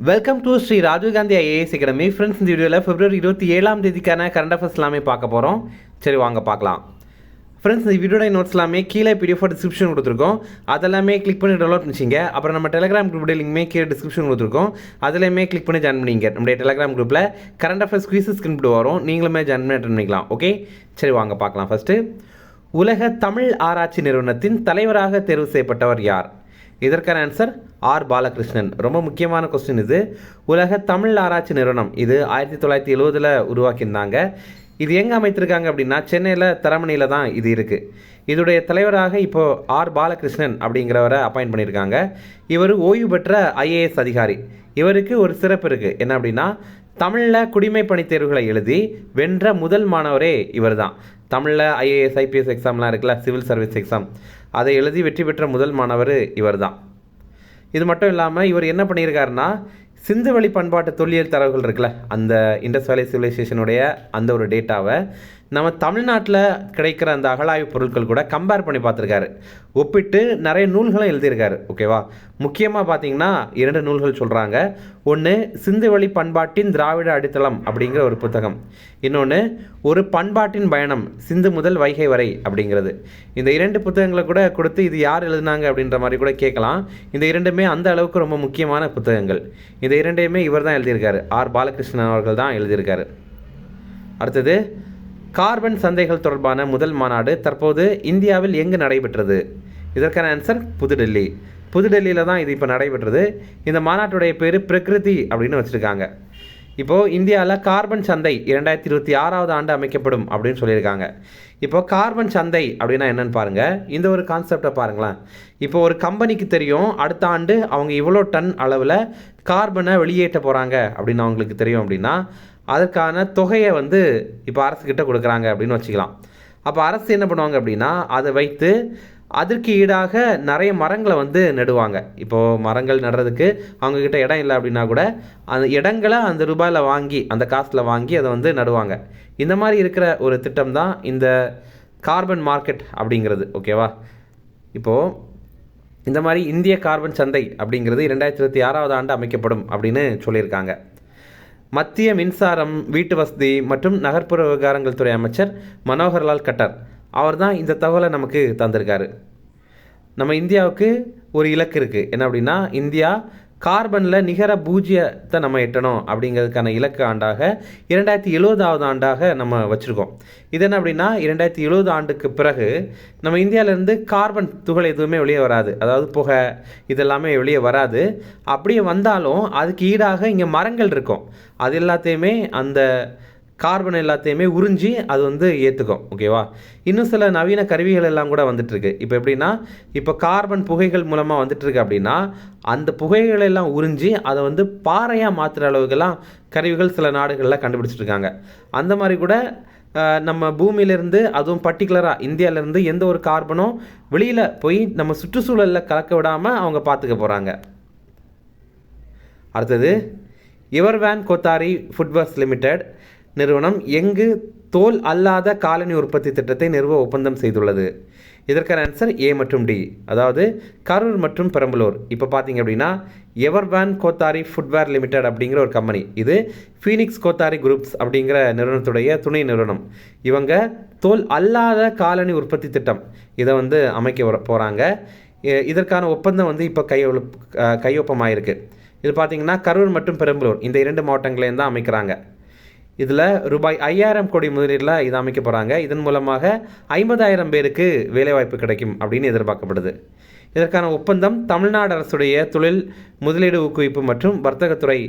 Welcome to Shri Rajiv Gandhi IAS academy. Friends, இந்த வீடியோவில் பிப்ரவரி 27ஆம் தேதிக்கான current affairs எல்லாமே பார்க்க போகிறோம். சரி, வாங்க பார்க்கலாம். ஃப்ரெண்ட்ஸ், இந்த வீடியோட நோட்ஸ் எல்லாமே கீழே பிடிஎஃப் டிஸ்கிரிப்ஷன் கொடுத்துருக்கோம். அதெல்லாமே கிளிக் பண்ணி டெவலப் பண்ணிச்சிங்க. அப்புறம் நம்ம டெலிகிராம் குரூப் லிங்க்மே கீழே டிஸ்கிரிப்ஷன் கொடுத்துருக்கோம். அதிலேயுமே கிளிக் பண்ணி ஜாயின் பண்ணிங்க. நம்முடைய டெலிகிராம் குரூப்பில் கரண்ட் அஃபேர்ஸ் குவிஸஸ் ஸ்கிரிப்ட் வரும். நீங்களுமே ஜாயின் பண்ணி அட்டெண்ட் பண்ணிக்கலாம். ஓகே, சரி வாங்க பார்க்கலாம். ஃபஸ்ட்டு, உலக தமிழ் ஆராய்ச்சி நிறுவனத்தின் தலைவராக தேர்வு செய்யப்பட்டவர் யார்? இதற்கான ஆன்சர் ஆர் பாலகிருஷ்ணன். ரொம்ப முக்கியமான கொஸ்டின் இது. உலக தமிழ் ஆராய்ச்சி நிறுவனம் இது 1970 உருவாக்கியிருந்தாங்க. இது எங்கே அமைத்திருக்காங்க அப்படின்னா சென்னையில் தரமணியில் தான் இது இருக்குது. இதோடைய தலைவராக இப்போது ஆர் பாலகிருஷ்ணன் அப்படிங்கிறவரை அப்பாயிண்ட் பண்ணியிருக்காங்க. இவர் ஓய்வு பெற்ற ஐஏஎஸ் அதிகாரி. இவருக்கு ஒரு சிறப்பு இருக்குது. என்ன அப்படின்னா, தமிழில் குடிமை பணி தேர்வுகளை எழுதி வென்ற முதல் மாணவரே இவர் தான். தமிழில் ஐஏஎஸ் ஐபிஎஸ் எக்ஸாம்லாம் இருக்குல்ல, சிவில் சர்வீஸ் எக்ஸாம், அதை எழுதி வெற்றி பெற்ற முதல் மாணவர் இவர் தான். இது மட்டும் இல்லாமல் இவர் என்ன பண்ணியிருக்காருன்னா, சிந்துவெளி பண்பாட்டு தொல்லியல் தரவுகள் இருக்குல்ல, அந்த இண்டஸ் வேலி சிவிலைசேஷனுடைய அந்த ஒரு டேட்டாவை நம்ம தமிழ்நாட்டில் கிடைக்கிற அந்த அகழாய்வு பொருட்கள் கூட கம்பேர் பண்ணி பார்த்துருக்காரு. ஒப்பிட்டு நிறைய நூல்களும் எழுதியிருக்காரு. ஓகேவா? முக்கியமாக பார்த்தீங்கன்னா 2 நூல்கள் சொல்கிறாங்க. ஒன்று சிந்துவெளி பண்பாட்டின் திராவிட அடித்தளம் அப்படிங்கிற ஒரு புத்தகம். இன்னொன்று ஒரு பண்பாட்டின் பயணம் சிந்து முதல் வைகை வரை அப்படிங்கிறது. இந்த 2 புத்தகங்களை கூட கொடுத்து இது யார் எழுதினாங்க அப்படின்ற மாதிரி கூட கேட்கலாம். இந்த 2மே அந்த அளவுக்கு ரொம்ப முக்கியமான புத்தகங்கள். இந்த 2மே இவர் தான் எழுதியிருக்காரு. ஆர் பாலகிருஷ்ணன் அவர்கள் தான் எழுதியிருக்காரு. அடுத்தது, கார்பன் சந்தைகள் தொடர்பான முதல் மாநாடு தற்போது இந்தியாவில் எங்கு நடைபெற்றது? இதற்கான ஆன்சர் புதுடெல்லி. புதுடெல்லியில் தான் இது இப்போ நடைபெற்றது. இந்த மாநாட்டுடைய பேர் பிரகிருதி அப்படின்னு வச்சுருக்காங்க. இப்போது இந்தியாவில் கார்பன் சந்தை 2026 ஆண்டு அமைக்கப்படும் அப்படின்னு சொல்லியிருக்காங்க. இப்போது கார்பன் சந்தை அப்படின்னா என்னென்னு பாருங்கள். இந்த ஒரு கான்செப்டை பாருங்களேன். இப்போ ஒரு கம்பெனிக்கு தெரியும் அடுத்த ஆண்டு அவங்க இவ்வளோ டன் அளவில் கார்பனை வெளியேற்ற போகிறாங்க அப்படின்னு அவங்களுக்கு தெரியும். அப்படின்னா அதற்கான தொகையை இப்போ அரசுக்கிட்ட கொடுக்குறாங்க அப்படின்னு வச்சுக்கலாம். அப்போ அரசு என்ன பண்ணுவாங்க அப்படின்னா, அதை வைத்து அதற்கு ஈடாக நிறைய மரங்களை நடுவாங்க. இப்போது மரங்கள் நடுறதுக்கு அவங்கக்கிட்ட இடம் இல்லை அப்படின்னா கூட அந்த இடங்களை அந்த ரூபாயில் வாங்கி, அந்த காசில் வாங்கி அதை நடுவாங்க. இந்த மாதிரி இருக்கிற ஒரு திட்டம் தான் இந்த கார்பன் மார்க்கெட் அப்படிங்கிறது. ஓகேவா? இப்போது இந்த மாதிரி இந்திய கார்பன் சந்தை அப்படிங்கிறது 2026 ஆண்டு அமைக்கப்படும் அப்படின்னு சொல்லியிருக்காங்க. மத்திய மின்சாரம், வீட்டு வசதி மற்றும் நகர்ப்புற விவகாரங்கள் துறை அமைச்சர் மனோகர்லால் கட்டர் அவர் தான் இந்த தகவலை நமக்கு தந்திருக்காரு. நம்ம இந்தியாவுக்கு ஒரு இலக்கு இருக்குது. என்ன அப்படின்னா, இந்தியா கார்பனில் நிகர பூஜ்ஜியத்தை நம்ம எட்டணும் அப்படிங்கிறதுக்கான இலக்கு ஆண்டாக 2070 ஆண்டாக நம்ம வச்சுருக்கோம். இது என்ன அப்படின்னா, 2070 ஆண்டுக்கு பிறகு நம்ம இந்தியாவிலேருந்து கார்பன் துகள் எதுவுமே வெளியே வராது. அதாவது புகை இதெல்லாமே வெளியே வராது. அப்படியே வந்தாலும் அதுக்கு ஈடாக இங்கே மரங்கள் இருக்கும். அது எல்லாத்தையுமே அந்த கார்பன் எல்லாத்தையுமே உறிஞ்சி அது ஏற்றுக்கும். ஓகேவா? இன்னும் சில நவீன கருவிகள் எல்லாம் கூட வந்துட்டுருக்கு. இப்போ எப்படின்னா, இப்போ கார்பன் புகைகள் மூலமாக வந்துட்டுருக்கு அப்படின்னா அந்த புகைகள் எல்லாம் உறிஞ்சி அதை பாறையாக மாற்றுற அளவுக்கெல்லாம் கருவிகள் சில நாடுகளில் கண்டுபிடிச்சிட்ருக்காங்க. அந்த மாதிரி கூட நம்ம பூமியிலேருந்து, அதுவும் பர்டிகுலராக இந்தியாவிலேருந்து எந்த ஒரு கார்பனும் வெளியில் போய் நம்ம சுற்றுச்சூழலில் கலக்க விடாமல் அவங்க பார்த்துக்க போகிறாங்க. அடுத்தது, எவர்வேன் கோத்தாரி ஃபுட்வேர்ஸ் லிமிடெட் நிறுவனம் எங்கு தோல் அல்லாத காலணி உற்பத்தி திட்டத்தை நிறுவ ஒப்பந்தம் செய்துள்ளது? இதற்கான ஆன்சர் ஏ மற்றும் டி. அதாவது கரூர் மற்றும் பெரம்பலூர். இப்போ பார்த்தீங்க அப்படின்னா, எவர்வேன் கோத்தாரி ஃபுட்வேர் லிமிடெட் அப்படிங்கிற ஒரு கம்பெனி, இது ஃபீனிக்ஸ் கோத்தாரி குரூப்ஸ் அப்படிங்கிற நிறுவனத்துடைய துணை நிறுவனம். இவங்க தோல் அல்லாத காலணி உற்பத்தி திட்டம் இதை அமைக்க போகிறாங்க. இதற்கான ஒப்பந்தம் இப்போ கையொப்பமாயிருக்கு. இது பார்த்தீங்கன்னா கரூர் மற்றும் பெரம்பலூர் இந்த 2 மாவட்டங்களையும் தான் அமைக்கிறாங்க. இதில் ரூபாய் 5000 கோடி முதலீட்டில் இது அமைக்க போகிறாங்க. இதன் மூலமாக 50,000 பேருக்கு வேலைவாய்ப்பு கிடைக்கும் அப்படின்னு எதிர்பார்க்கப்படுது. இதற்கான ஒப்பந்தம் தமிழ்நாடு அரசுடைய தொழில் முதலீடு ஊக்குவிப்பு மற்றும் வர்த்தகத்துறை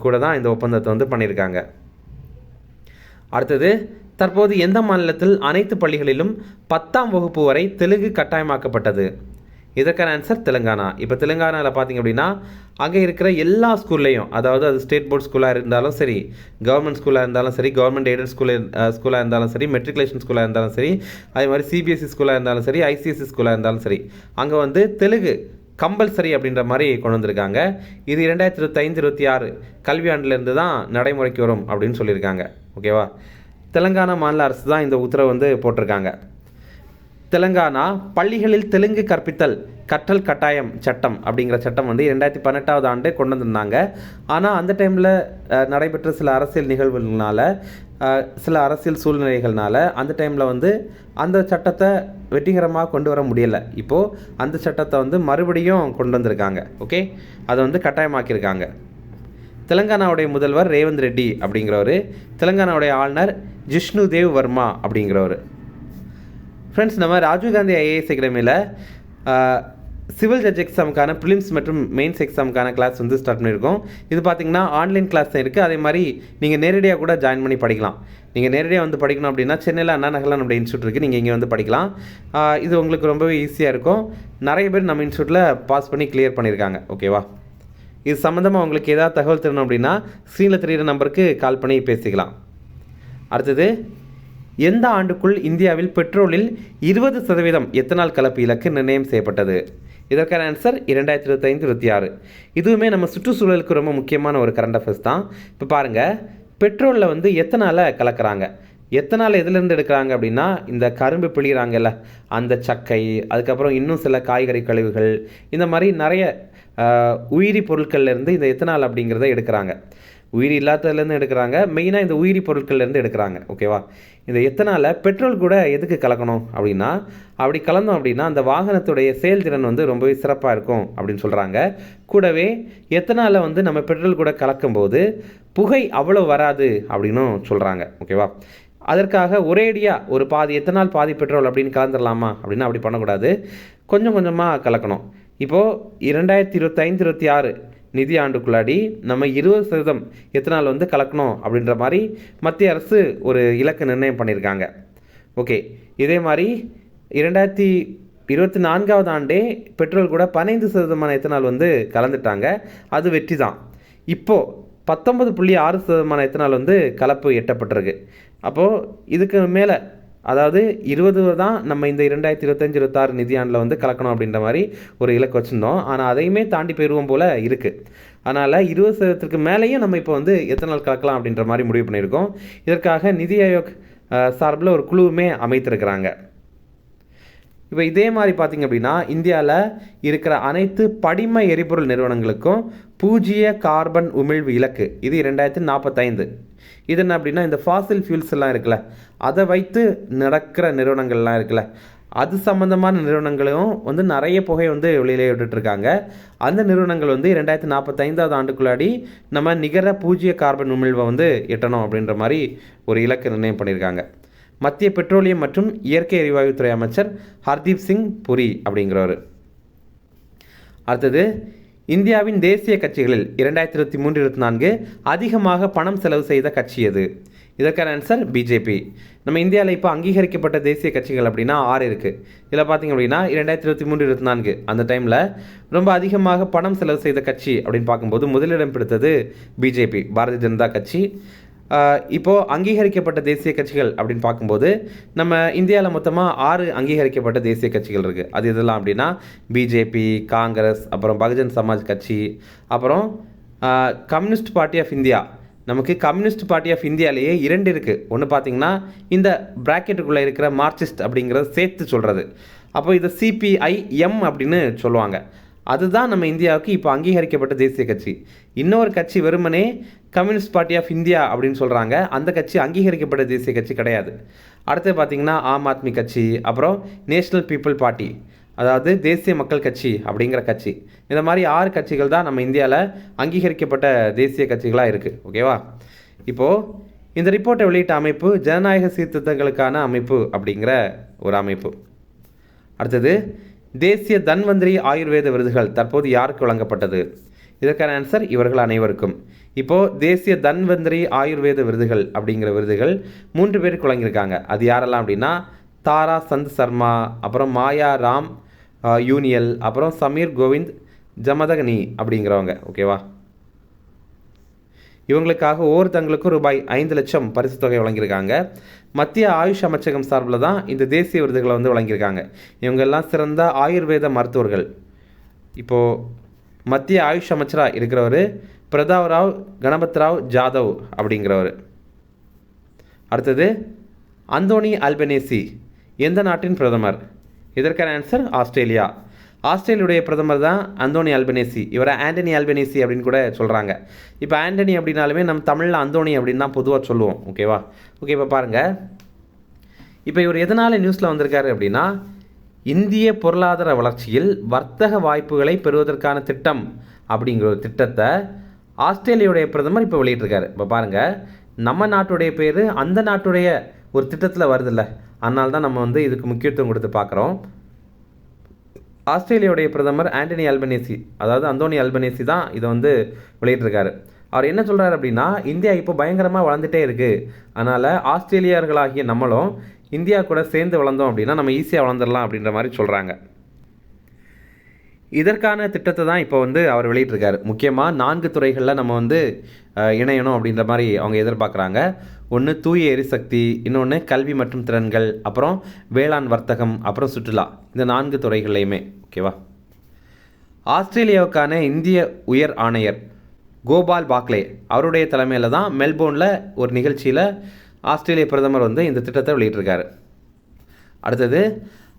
கூட தான் இந்த ஒப்பந்தத்தை பண்ணியிருக்காங்க. அடுத்தது, தற்போது எந்த மாநிலத்தில் அனைத்து பள்ளிகளிலும் 10ஆம் வகுப்பு வரை தெலுங்கு கட்டாயமாக்கப்பட்டது? இதற்கான ஆன்சர் தெலுங்கானா. இப்போ தெலுங்கானாவில் பார்த்திங்க அப்படின்னா அங்கே இருக்கிற எல்லா ஸ்கூல்லையும், அதாவது அது ஸ்டேட் போர்ட் ஸ்கூலாக இருந்தாலும் சரி, கவர்மெண்ட் ஸ்கூலாக இருந்தாலும் சரி, கவர்மெண்ட் எய்டட் ஸ்கூலாக இருந்தாலும் சரி, மெட்ரிகுலேஷன் ஸ்கூலாக இருந்தாலும் சரி, அதே மாதிரி சிபிஎஸ்சி ஸ்கூலாக இருந்தாலும் சரி, ஐசிஎஸ்சி ஸ்கூலாக இருந்தாலும் சரி, அங்கே தெலுங்கு கம்பல்சரி அப்படின்ற மாதிரி கொண்டு வந்திருக்காங்க. இது 2025-26 கல்வியாண்டிலேருந்து தான் நடைமுறைக்கு வரும் அப்படின்னு சொல்லியிருக்காங்க. ஓகேவா? தெலுங்கானா மாநில அரசு தான் இந்த உத்தரவு போட்டிருக்காங்க. தெலுங்கானா பள்ளிகளில் தெலுங்கு கற்றல் கட்டாயம் சட்டம் அப்படிங்கிற சட்டம் வந்து 2018ஆவது ஆண்டு கொண்டு வந்திருந்தாங்க. ஆனால் அந்த டைமில் நடைபெற்ற சில அரசியல் நிகழ்வுகள்னால சில அரசியல் சூழ்நிலைகள்னால அந்த டைமில் வந்து அந்த சட்டத்தை வெற்றிகரமாக கொண்டு வர முடியலை. இப்போது அந்த சட்டத்தை வந்து மறுபடியும் கொண்டு வந்திருக்காங்க. ஓகே, அதை வந்து கட்டாயமாக்கியிருக்காங்க. தெலுங்கானாவுடைய முதல்வர் ரேவந்த் ரெட்டி அப்படிங்கிறவர், தெலுங்கானாவுடைய ஆளுநர் ஜிஷ்ணு தேவ் வர்மா அப்படிங்கிறவர். ஃப்ரெண்ட்ஸ், நம்ம ராஜீவ்காந்தி ஐஏஎஸ் அகாடமியில் சிவில் ஜட்ஜ் எக்ஸாமுக்கான ப்ரிலிம்ஸ் மற்றும் மெயின்ஸ் எக்ஸாமுக்கான கிளாஸ் வந்து ஸ்டார்ட் பண்ணியிருக்கோம். இது பார்த்திங்கன்னா ஆன்லைன் கிளாஸ் தான் இருக்குது. அதே மாதிரி நீங்கள் நேரடியாக கூட ஜாயின் பண்ணி படிக்கலாம். நீங்கள் நேரடியாக வந்து படிக்கணும் அப்படின்னா சென்னையில் அண்ணா நகரில் நம்ம இன்ஸ்டியூட் இருக்குது, நீங்கள் இங்கே வந்து படிக்கலாம். இது உங்களுக்கு ரொம்பவே ஈஸியாக இருக்கும். நிறைய பேர் நம்ம இன்ஸ்டியூட்டில் பாஸ் பண்ணி கிளியர் பண்ணியிருக்காங்க. ஓகேவா? இது சம்மந்தமாக உங்களுக்கு ஏதாவது தகவல் தரணும் அப்படின்னா ஸ்க்ரீனில் தெரிகிற நம்பருக்கு கால் பண்ணி பேசிக்கலாம். அடுத்தது, எந்த ஆண்டுக்குள் இந்தியாவில் பெட்ரோலில் 20% எத்தனால் கலப்பு இலக்கு நிர்ணயம் செய்யப்பட்டது? இதற்கான ஆன்சர் 2025-26. இதுவுமே நம்ம சுற்றுச்சூழலுக்கு ரொம்ப முக்கியமான ஒரு கரண்ட் அஃபேர்ஸ் தான். இப்போ பாருங்கள், பெட்ரோலில் வந்து எத்தனால கலக்கிறாங்க. எத்தனால் எதுலேருந்து எடுக்கிறாங்க அப்படின்னா இந்த கரும்பு பிழிகிறாங்கல்ல அந்த சக்கை, அதுக்கப்புறம் இன்னும் சில காய்கறி கழிவுகள், இந்த மாதிரி நிறைய உயிரி பொருட்கள்லேருந்து இந்த எத்தனால் அப்படிங்கிறத எடுக்கிறாங்க. உயிரி இல்லாததுலேருந்து எடுக்கிறாங்க, மெயினாக இந்த உயிரி பொருட்கள்லேருந்து எடுக்கிறாங்க. ஓகேவா? இந்த எத்தனால் பெட்ரோல் கூட எதுக்கு கலக்கணும் அப்படின்னா, அப்படி கலந்தோம் அப்படின்னா அந்த வாகனத்துடைய செயல்திறன் வந்து ரொம்பவே சிறப்பாக இருக்கும் அப்படின்னு சொல்கிறாங்க. கூடவே எத்தனால் வந்து நம்ம பெட்ரோல் கூட கலக்கும்போது புகை அவ்வளோ வராது அப்படின்னும் சொல்கிறாங்க. ஓகேவா? அதற்காக ஒரேடியாக ஒரு பாதி எத்தனால் பாதி பெட்ரோல் அப்படின்னு கலந்துடலாமா அப்படின்னா அப்படி பண்ணக்கூடாது. கொஞ்சம் கொஞ்சமாக கலக்கணும். இப்போது 2025-26 நிதி ஆண்டுக்குள்ளாடி நம்ம 20% எத்தனால் வந்து கலக்கணும் அப்படின்ற மாதிரி மத்திய அரசு ஒரு இலக்கு நிர்ணயம் பண்ணியிருக்காங்க. ஓகே, இதே மாதிரி 2024ஆவது ஆண்டே பெட்ரோல் கூட 15% எத்தனால் வந்து கலந்துட்டாங்க. அது வெற்றி தான். இப்போது 19.6% எத்தனால் வந்து கலப்பு எட்டப்பட்டிருக்கு. அப்போது இதுக்கு மேலே, அதாவது 20 தான் நம்ம இந்த 2025-26 நிதியாண்டில் வந்து கலக்கணும் அப்படின்ற மாதிரி ஒரு இலக்கு வச்சுருந்தோம். ஆனால் அதையுமே தாண்டி போயிடுவோம் போல் இருக்குது. அதனால் 20% மேலேயும் நம்ம இப்போ வந்து எத்தனால் கலக்கலாம் அப்படின்ற மாதிரி முடிவு பண்ணியிருக்கோம். இதற்காக நிதி ஆயோக் சார்பில் ஒரு குழுவுமே அமைத்திருக்கிறாங்க. இப்போ இதே மாதிரி பார்த்திங்க அப்படின்னா இந்தியாவில் இருக்கிற அனைத்து படிம எரிபொருள் நிறுவனங்களுக்கும் 0 கார்பன் உமிழ்வு இலக்கு இது 2045. இது என்ன அப்படின்னா இந்த ஃபாசில் ஃபியூல்ஸ் எல்லாம் இருக்குல்ல, அதை வைத்து நடக்கிற நிறுவனங்கள்லாம் இருக்குல்ல, அது சம்மந்தமான நிறுவனங்களும் வந்து நிறைய புகை வந்து வெளியிலே விட்டுட்ருக்காங்க. அந்த நிறுவனங்கள் வந்து 2045ஆவது ஆண்டுக்குள்ளாடி நம்ம நிகர 0 கார்பன் உமிழ்வை வந்து எட்டணும் அப்படின்ற மாதிரி ஒரு இலக்கு நிர்ணயம் பண்ணியிருக்காங்க. மத்திய பெட்ரோலியம் மற்றும் இயற்கை எரிவாயுத்துறை அமைச்சர் ஹர்தீப் சிங் புரி அப்படிங்கிறவர். அடுத்தது, இந்தியாவின் தேசிய கட்சிகளில் 2023-24 அதிகமாக பணம் செலவு செய்த கட்சி எது? இதற்கான ஆன்சர் பிஜேபி. நம்ம இந்தியாவில் இப்போ அங்கீகரிக்கப்பட்ட தேசிய கட்சிகள் அப்படின்னா 6 இருக்குது. இதில் பார்த்திங்க அப்படின்னா 2023-24 அந்த டைமில் ரொம்ப அதிகமாக பணம் செலவு செய்த கட்சி அப்படின்னு பார்க்கும்போது முதலிடம் பிடித்தது பிஜேபி, பாரதிய ஜனதா கட்சி. இப்போது அங்கீகரிக்கப்பட்ட தேசிய கட்சிகள் அப்படின்னு பார்க்கும்போது நம்ம இந்தியாவில் மொத்தமாக 6 அங்கீகரிக்கப்பட்ட தேசிய கட்சிகள் இருக்குது. அது இதெல்லாம் அப்படின்னா பிஜேபி, காங்கிரஸ், அப்புறம் பகுஜன் சமாஜ் கட்சி, அப்புறம் கம்யூனிஸ்ட் பார்ட்டி ஆஃப் இந்தியா. நமக்கு கம்யூனிஸ்ட் பார்ட்டி ஆஃப் இந்தியாவிலேயே 2 இருக்குது. ஒன்று பார்த்திங்கன்னா இந்த ப்ராக்கெட்டுக்குள்ளே இருக்கிற மார்க்சிஸ்ட் அப்படிங்கிறத சேர்த்து சொல்கிறது. அப்போ இதை சிபிஐஎம் அப்படின்னு சொல்லுவாங்க. அதுதான் நம்ம இந்தியாவுக்கு இப்போ அங்கீகரிக்கப்பட்ட தேசிய கட்சி. இன்னொரு கட்சி வெறுமனே கம்யூனிஸ்ட் பார்ட்டி ஆஃப் இந்தியா அப்படின்னு சொல்கிறாங்க. அந்த கட்சி அங்கீகரிக்கப்பட்ட தேசிய கட்சி கிடையாது. அடுத்து பார்த்திங்கன்னா ஆம் ஆத்மி கட்சி, அப்புறம் நேஷ்னல் பீப்புள் பார்ட்டி, அதாவது தேசிய மக்கள் கட்சி அப்படிங்கிற கட்சி. இந்த மாதிரி 6 கட்சிகள் தான் நம்ம இந்தியாவில் அங்கீகரிக்கப்பட்ட தேசிய கட்சிகளாக இருக்குது. ஓகேவா? இப்போது இந்த ரிப்போர்ட்டை வெளியிட்ட அமைப்பு ஜனநாயக சீர்திருத்தங்களுக்கான அமைப்பு அப்படிங்கிற ஒரு அமைப்பு. அடுத்தது, தேசிய தன்வந்திரி ஆயுர்வேத விருதுகள் தற்போது யாருக்கு வழங்கப்பட்டது? இதற்கான ஆன்சர் இவர்கள் அனைவருக்கும். இப்போது தேசிய தன்வந்திரி ஆயுர்வேத விருதுகள் அப்படிங்கிற விருதுகள் 3 பேருக்கு வழங்கியிருக்காங்க. அது யாரெல்லாம் அப்படின்னா தாரா சந்த் சர்மா, அப்புறம் மாயா ராம் யூனியல், அப்புறம் சமீர் கோவிந்த் ஜமதகனி அப்படிங்கிறவங்க. ஓகேவா? இவங்களுக்காக ஒவ்வொருத்தங்களுக்கும் ரூபாய் 5 லட்சம் பரிசு தொகை வழங்கியிருக்காங்க. மத்திய ஆயுஷ் அமைச்சகம் சார்பில் தான் இந்த தேசிய விருதுகளை வந்து வழங்கியிருக்காங்க. இவங்கெல்லாம் சிறந்த ஆயுர்வேத மருத்துவர்கள். இப்போது மத்திய ஆயுஷ் அமைச்சராக இருக்கிறவர் பிரதாப் கணபத்ராவ் ஜாதவ் அப்படிங்கிறவர். அடுத்தது, அந்தோனி அல்பனேசி எந்த நாட்டின் பிரதமர்? இதற்கான ஆன்சர் ஆஸ்திரேலியா. ஆஸ்திரேலியாவுடைய பிரதமர் தான் அந்தோனி அல்பனீசி. இவரை ஆண்டனி அல்பனீசி அப்படின்னு கூட சொல்கிறாங்க. இப்போ ஆண்டனி அப்படின்னாலுமே நம்ம தமிழில் அந்தோனி அப்படின்னு தான் பொதுவாக சொல்லுவோம். ஓகேவா? ஓகே, இப்போ பாருங்கள். இப்போ இவர் எதனால் நியூஸில் வந்திருக்காரு அப்படின்னா, இந்திய பொருளாதார வளர்ச்சியில் வர்த்தக வாய்ப்புகளை பெறுவதற்கான திட்டம் அப்படிங்கிற ஒரு திட்டத்தை ஆஸ்திரேலியாவுடைய பிரதமர் இப்போ வெளியிட்டிருக்காரு. இப்போ பாருங்கள், நம்ம நாட்டுடைய பேர் அந்த நாட்டுடைய ஒரு திட்டத்தில் வருதில்ல, அதனால தான் நம்ம வந்து இதுக்கு முக்கியத்துவம் கொடுத்து பார்க்குறோம். ஆஸ்திரேலியாவுடைய பிரதமர் ஆண்டனி அல்பனீசி, அதாவது அந்தோனி அல்பனீசி தான் இதை வந்து வெளியிட்டிருக்காரு. அவர் என்ன சொல்கிறார் அப்படின்னா, இந்தியா இப்போ பயங்கரமாக வளர்ந்துட்டே இருக்குது, அதனால் ஆஸ்திரேலியர்களாகிய நம்மளும் இந்தியா கூட சேர்ந்து வளர்ந்தோம் அப்படின்னா நம்ம ஈஸியாக வளர்ந்துடலாம் அப்படின்ற மாதிரி சொல்கிறாங்க. இதற்கான திட்டத்தை தான் இப்போ வந்து அவர் வெளியிட்டிருக்காரு. முக்கியமாக 4 துறைகளில் நம்ம வந்து இணையணும் அப்படின்ற மாதிரி அவங்க எதிர்பார்க்குறாங்க. ஒன்று தூய எரிசக்தி, இன்னொன்று கல்வி மற்றும் திறன்கள், அப்புறம் வேளாண் வர்த்தகம், அப்புறம் சுற்றுலா. இந்த 4 துறைகள்லையுமே. ஓகேவா? ஆஸ்திரேலியாவுக்கான இந்திய உயர் ஆணையர் கோபால் பாக்லே அவருடைய தலைமையில் தான் மெல்போர்னில் ஒரு நிகழ்ச்சியில் ஆஸ்திரேலிய பிரதமர் வந்து இந்த திட்டத்தை வெளியிட்டிருக்காரு. அடுத்தது,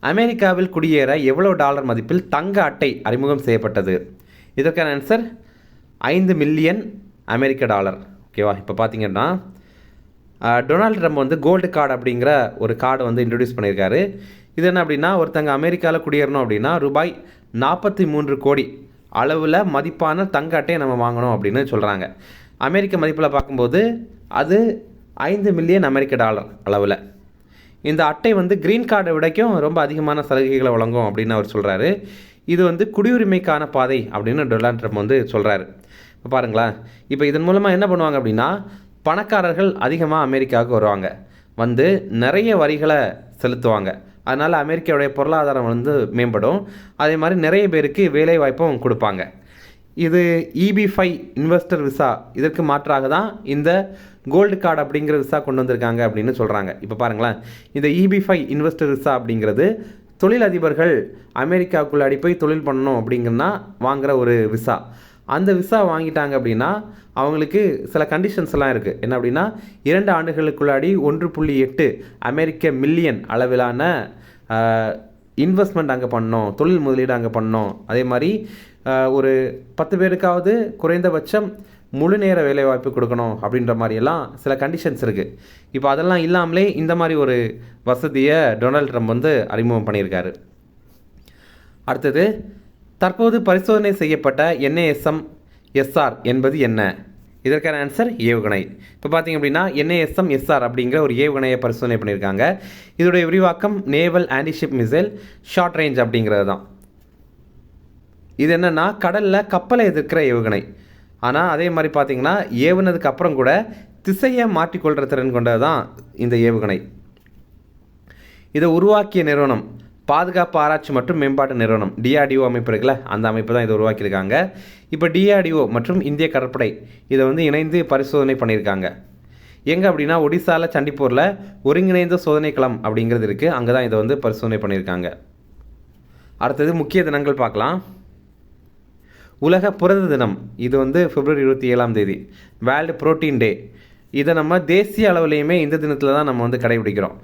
அமெரிக்காவில் குடியேற எவ்வளோ டாலர் மதிப்பில் தங்க அட்டை அறிமுகம் செய்யப்பட்டது? இதற்கான ஆன்சர் 5 மில்லியன் அமெரிக்க டாலர். ஓகேவா? இப்போ பார்த்தீங்கன்னா டொனால்டு ட்ரம்ப் வந்து கோல்டு கார்டு அப்படிங்கிற ஒரு கார்டை வந்து இன்ட்ரடியூஸ் பண்ணியிருக்காரு. இது என்ன அப்படின்னா, ஒருத்தங்க அமெரிக்காவில் குடியேறணும் அப்படின்னா ரூபாய் 43 கோடி அளவில் மதிப்பான தங்க அட்டையை நம்ம வாங்கணும் அப்படின்னு சொல்கிறாங்க. அமெரிக்க மதிப்பில் பார்க்கும்போது அது 5 மில்லியன் அமெரிக்க டாலர் அளவில். இந்த அட்டை வந்து க்ரீன் கார்டை விடைக்கும் ரொம்ப அதிகமான சலுகைகளை வழங்கும் அப்படின்னு அவர் சொல்கிறாரு. இது வந்து குடியுரிமைக்கான பாதை அப்படின்னு டொனால்டு ட்ரம்ப் வந்து சொல்கிறாரு. இப்போ பாருங்களேன், இப்போ இதன் மூலமாக என்ன பண்ணுவாங்க அப்படின்னா, பணக்காரர்கள் அதிகமாக அமெரிக்காவுக்கு வருவாங்க, வந்து நிறைய வரிகளை செலுத்துவாங்க. அதனால் அமெரிக்காவுடைய பொருளாதாரம் வந்து மேம்படும். அதே மாதிரி நிறைய பேருக்கு வேலை வாய்ப்பும் கொடுப்பாங்க. இது EB-5 இன்வெஸ்டர் விசா, இதற்கு மாற்றாக தான் இந்த கோல்டு கார்டு அப்படிங்கிற விசா கொண்டு வந்திருக்காங்க அப்படின்னு சொல்கிறாங்க. இப்போ பாருங்களேன், இந்த EB-5 இன்வெஸ்டர் விசா அப்படிங்கிறது தொழிலதிபர்கள் அமெரிக்காவுக்குள்ளாடி போய் தொழில் பண்ணணும் அப்படிங்கன்னா வாங்குகிற ஒரு விசா. அந்த விசா வாங்கிட்டாங்க அப்படின்னா அவங்களுக்கு சில கண்டிஷன்ஸ் எல்லாம் இருக்குது. என்ன அப்படின்னா, 2 ஆண்டுகளுக்குள்ளாடி 1.8 அமெரிக்க மில்லியன் அளவிலான இன்வெஸ்ட்மெண்ட் அங்கே பண்ணணும், தொழில் முதலீடு அங்கே பண்ணணும். அதே மாதிரி ஒரு 10 பேருக்காவது குறைந்தபட்சம் முழு நேர வேலைவாய்ப்பு கொடுக்கணும் அப்படின்ற மாதிரியெல்லாம் சில கண்டிஷன்ஸ் இருக்குது. இப்போ அதெல்லாம் இல்லாமலே இந்த மாதிரி ஒரு வசதியை டொனால்டு ட்ரம்ப் வந்து அறிமுகம் பண்ணியிருக்காரு. அடுத்தது, தற்போது பரிசோதனை செய்யப்பட்ட NASM-SR என்பது என்ன? இதற்கான ஆன்சர் ஏவுகணை. இப்போ பார்த்தீங்க அப்படின்னா NASM-SR அப்படிங்கிற ஒரு ஏவுகணையை பரிசோதனை பண்ணியிருக்காங்க. இதோடைய விரிவாக்கம் naval anti-ship missile short range அப்படிங்கிறது தான். இது என்னென்னா, கடலில் கப்பலை எதிர்க்கிற ஏவுகணை. ஆனால் அதே மாதிரி பார்த்தீங்கன்னா ஏவுனதுக்கு அப்புறம் கூட திசையை மாற்றிக்கொள்கிற திறன் கொண்டது தான் இந்த ஏவுகணை. இதை உருவாக்கிய நிறுவனம் பாதுகாப்பு ஆராய்ச்சி மற்றும் மேம்பாட்டு நிறுவனம், DRDO அமைப்பு இருக்குல்ல, அந்த அமைப்பு தான் இதை உருவாக்கியிருக்காங்க. இப்போ DRDO மற்றும் இந்திய கடற்படை இதை வந்து இணைந்து பரிசோதனை பண்ணியிருக்காங்க. எங்கே அப்படின்னா, ஒடிசாவில் சண்டிப்பூரில் ஒருங்கிணைந்த சோதனை களம் அப்படிங்கிறது இருக்குது, அங்கே தான் இதை வந்து பரிசோதனை பண்ணியிருக்காங்க. அடுத்தது முக்கிய தினங்கள் பார்க்கலாம். உலக புரத தினம், இது வந்து பிப்ரவரி 27ஆம் தேதி. வேர்ல்டு புரோட்டீன் டே, இதை நம்ம தேசிய அளவுலேயுமே இந்த தினத்தில் தான் நம்ம வந்து கடைபிடிக்கிறோம்.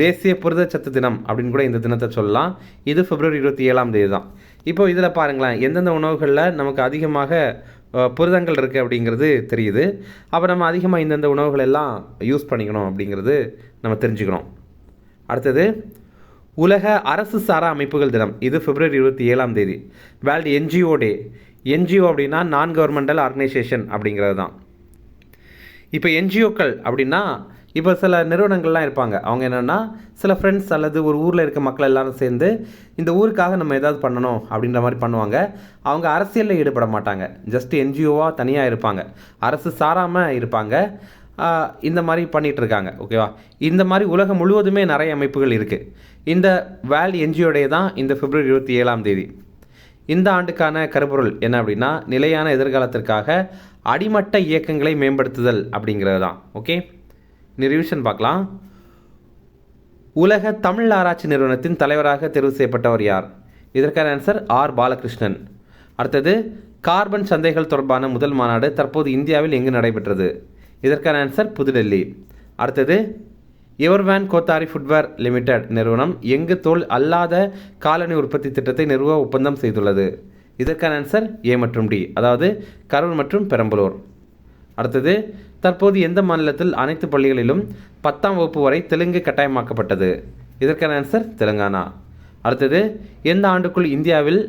தேசிய புரதச்சத்து தினம் அப்படின்னு கூட இந்த தினத்தை சொல்லலாம். இது பிப்ரவரி 27ஆம் தேதி தான். இப்போ இதில் பாருங்களேன், எந்தெந்த உணவுகளில் நமக்கு அதிகமாக புரதங்கள் இருக்குது அப்படிங்கிறது தெரியுது. அப்போ நம்ம அதிகமாக இந்தந்த உணவுகள் எல்லாம் யூஸ் பண்ணிக்கணும் அப்படிங்கிறது நம்ம தெரிஞ்சுக்கணும். அடுத்தது, உலக அரசு சாரா அமைப்புகள் தினம், இது பிப்ரவரி 27ஆம் தேதி. வேர்ல்டு NGO டே. NGO அப்படின்னா நான் கவர்மெண்டல் ஆர்கனைசேஷன் அப்படிங்கிறது தான். இப்போ NGOக்கள் அப்படின்னா, இப்போ சில நிறுவனங்கள்லாம் இருப்பாங்க, அவங்க என்னென்னா சில ஃப்ரெண்ட்ஸ் அல்லது ஒரு ஊரில் இருக்க மக்கள் எல்லாரும் சேர்ந்து இந்த ஊருக்காக நம்ம ஏதாவது பண்ணணும் அப்படின்ற மாதிரி பண்ணுவாங்க. அவங்க அரசியலில் ஈடுபட மாட்டாங்க, ஜஸ்ட் NGOவாக தனியாக இருப்பாங்க, அரசு சாராமல் இருப்பாங்க. இந்த மாதிரி பண்ணிகிட்டு இருக்காங்க. ஓகேவா? இந்த மாதிரி உலகம் முழுவதுமே நிறைய அமைப்புகள் இருக்குது. இந்த வேர்ல்டு NGO டே தான் இந்த பிப்ரவரி 27ஆம் தேதி. இந்த ஆண்டுக்கான கருப்பொருள் என்ன அப்படின்னா, நிலையான எதிர்காலத்திற்காக அடிமட்ட இயக்கங்களை மேம்படுத்துதல் அப்படிங்கிறது தான். ஓகே, இந்த ரிவிஷன் பார்க்கலாம். உலக தமிழ் ஆராய்ச்சி நிறுவனத்தின் தலைவராக தேர்வு செய்யப்பட்டவர் யார்? இதற்கான ஆன்சர் ஆர் பாலகிருஷ்ணன். அடுத்தது, கார்பன் சந்தைகள் தொடர்பான முதல் மாநாடு தற்போது இந்தியாவில் எங்கு நடைபெற்றது? இதற்கான ஆன்சர் புதுடெல்லி. அடுத்தது, எவர்வேன் கோத்தாரி ஃபுட்வேர் லிமிடெட் நிறுவனம் எங்கு தோல் அல்லாத காலணி உற்பத்தி திட்டத்தை நிறுவ ஒப்பந்தம் செய்துள்ளது? இதற்கான ஆன்சர் ஏ மற்றும் டி, அதாவது கரூர் மற்றும் பெரம்பலூர். அடுத்தது, தற்போது எந்த மாநிலத்தில் அனைத்து பள்ளிகளிலும் 10ஆம் வகுப்பு வரை தெலுங்கு கட்டாயமாக்கப்பட்டது? இதற்கான ஆன்சர் தெலுங்கானா. அடுத்தது, எந்த ஆண்டுக்குள் இந்தியாவில்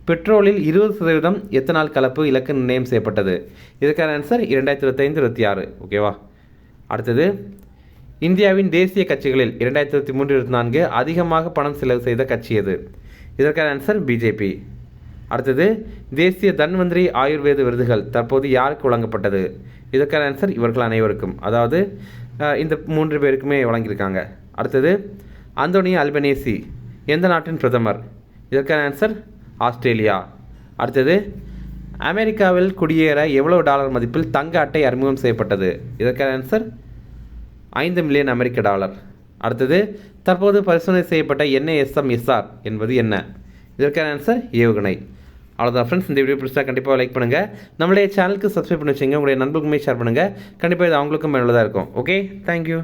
பெட்ரோலில் 20% எத்தனால் கலப்பு இலக்கு நிர்ணயம் செய்யப்பட்டது? இதற்கான ஆன்சர் 2025-26. ஓகேவா? அடுத்தது, இந்தியாவின் தேசிய கட்சிகளில் 2023-24 அதிகமாக பணம் செலவு செய்த கட்சி எது? இதற்கான ஆன்சர் பிஜேபி. அடுத்தது, தேசிய தன்வந்திரி ஆயுர்வேத விருதுகள் தற்போது யாருக்கு வழங்கப்பட்டது? இதற்கான ஆன்சர் இவர்கள் அனைவருக்கும், அதாவது இந்த 3 பேருக்குமே வழங்கியிருக்காங்க. அடுத்தது, அந்தோனி அல்பனேசி எந்த நாட்டின் பிரதமர்? இதற்கான ஆன்சர் ஆஸ்திரேலியா. அடுத்தது, அமெரிக்காவில் குடியேற எவ்வளவு டாலர் மதிப்பில் தங்க அட்டை அறிமுகம் செய்யப்பட்டது? இதற்கான ஆன்சர் 5 மில்லியன் அமெரிக்க டாலர். அடுத்தது, தற்போது பரிசோதனை செய்யப்பட்ட NASM-SR என்பது என்ன? இதற்கான ஆன்சர் ஏவுகணை. அவ்வளோதான் ஃப்ரெண்ட்ஸ், இந்த வீடியோ பிடிச்சா கண்டிப்பாக லைக் பண்ணுங்கள். நம்மளுடைய சேனலுக்கு சப்ஸ்கிரைப் பண்ணி வச்சுங்க. உங்களுடைய நண்பர்களுமே ஷேர் பண்ணுங்கள். கண்டிப்பாக இது அவங்களுக்கும் பயனுள்ளதாக இருக்கும். Okay, thank you.